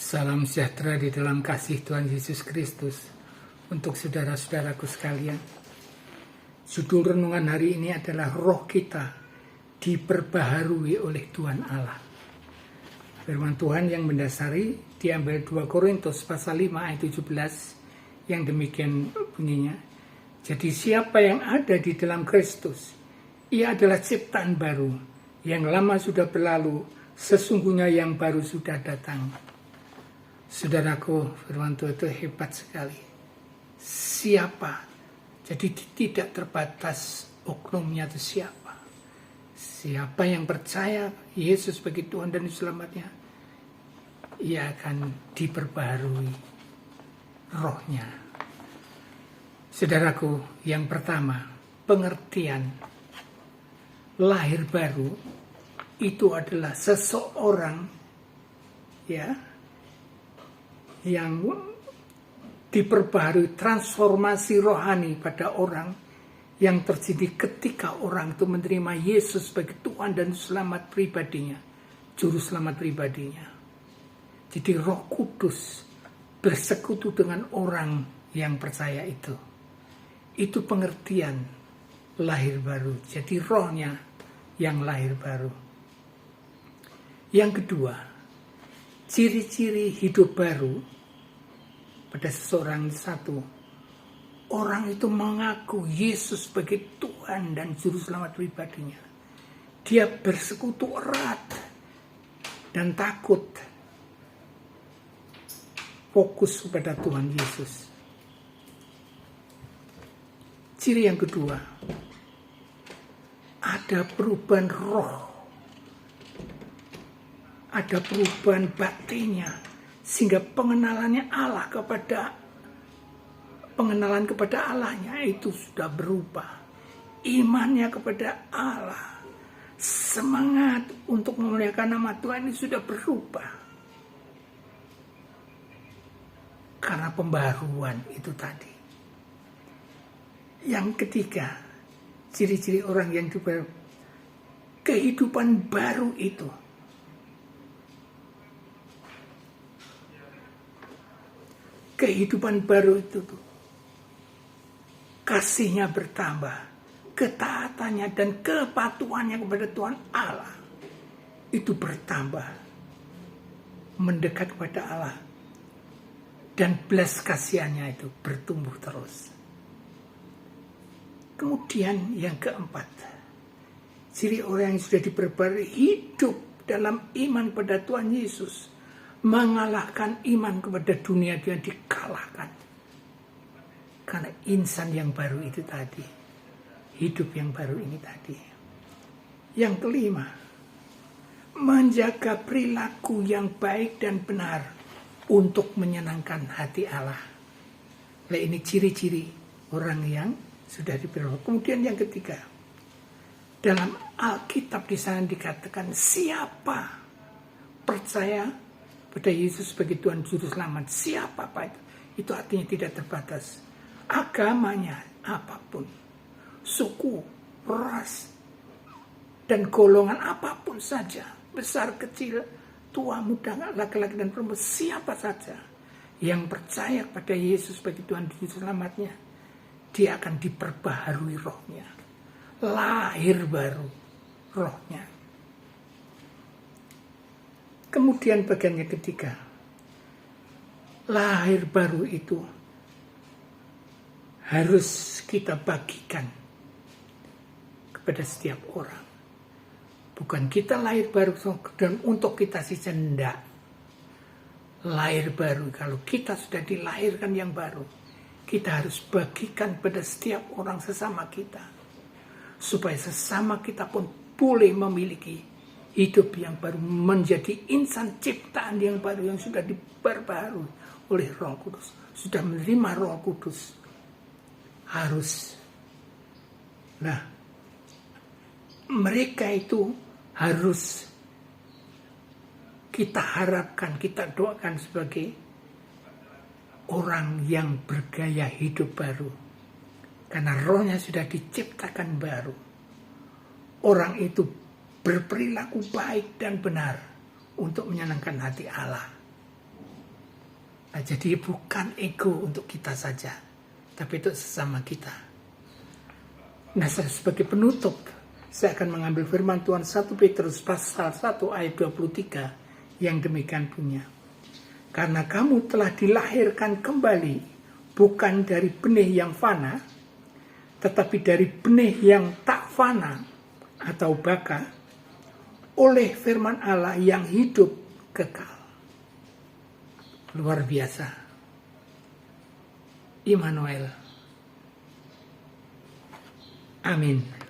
Salam sejahtera di dalam kasih Tuhan Yesus Kristus untuk saudara-saudaraku sekalian. Judul renungan hari ini adalah roh kita diperbaharui oleh Tuhan Allah. Firman Tuhan yang mendasari diambil 2 Korintus pasal 5 ayat 17 yang demikian bunyinya. Jadi siapa yang ada di dalam Kristus, ia adalah ciptaan baru, yang lama sudah berlalu, sesungguhnya yang baru sudah datang. Saudaraku, firman Tuhan itu hebat sekali. Siapa? Jadi tidak terbatas oknumnya itu siapa. Siapa yang percaya Yesus sebagai Tuhan dan Selamatnya, ia akan diperbaharui rohnya. Saudaraku, yang pertama, pengertian lahir baru itu adalah seseorang yang diperbaharui, transformasi rohani pada orang yang terjadi ketika orang itu menerima Yesus sebagai Tuhan dan Selamat pribadinya, Juru Selamat pribadinya. Jadi Roh Kudus bersekutu dengan orang yang percaya itu. Itu pengertian lahir baru. Jadi rohnya yang lahir baru. Yang kedua, ciri-ciri hidup baru pada seseorang satu. Orang itu mengaku Yesus sebagai Tuhan dan Juru Selamat pribadinya. Dia bersekutu erat dan takut fokus kepada Tuhan Yesus. Ciri yang kedua, ada perubahan roh, ada perubahan batinnya, sehingga pengenalan kepada Allahnya itu sudah berubah. Imannya kepada Allah, semangat untuk memuliakan nama Tuhan ini sudah berubah. Karena pembaharuan itu tadi. Yang ketiga, ciri-ciri orang yang kehidupan baru itu. Kehidupan baru itu tuh, kasihnya bertambah, ketaatannya dan kepatuhannya kepada Tuhan Allah itu bertambah, mendekat kepada Allah, dan belas kasihannya itu bertumbuh terus. Kemudian yang keempat, ciri orang yang sudah diperbarui hidup dalam iman pada Tuhan Yesus, mengalahkan iman kepada dunia dia dikalahkan. Karena insan yang baru itu tadi, hidup yang baru ini tadi. Yang kelima, menjaga perilaku yang baik dan benar untuk menyenangkan hati Allah. Nah, ini ciri-ciri orang yang sudah diperbaharui. Kemudian yang ketiga, dalam Alkitab di sana dikatakan siapa percaya pada Yesus sebagai Tuhan Juru Selamat, siapa Pak itu artinya tidak terbatas. Agamanya apapun, suku, ras, dan golongan apapun saja, besar kecil, tua muda, laki-laki dan perempuan, siapa saja yang percaya pada Yesus sebagai Tuhan Juru Selamatnya, dia akan diperbaharui rohnya, lahir baru rohnya. Kemudian bagian yang ketiga, lahir baru itu harus kita bagikan kepada setiap orang. Bukan kita lahir baru dan untuk kita saja, enggak. Lahir baru, kalau kita sudah dilahirkan yang baru, kita harus bagikan pada setiap orang sesama kita. Supaya sesama kita pun boleh memiliki hidup yang baru, menjadi insan ciptaan yang baru yang sudah diperbaharui oleh Roh Kudus, sudah menerima Roh Kudus. Harus. Nah, mereka itu harus kita harapkan, kita doakan sebagai orang yang bergaya hidup baru. Karena rohnya sudah diciptakan baru. Orang itu berperilaku baik dan benar untuk menyenangkan hati Allah. Nah, jadi bukan ego untuk kita saja, tapi untuk sesama kita. Nah, sebagai penutup, saya akan mengambil firman Tuhan 1 Petrus pasal 1 ayat 23 yang demikian punya. Karena kamu telah dilahirkan kembali bukan dari benih yang fana, tetapi dari benih yang tak fana atau baka, oleh firman Allah yang hidup kekal. Luar biasa. Immanuel. Amin.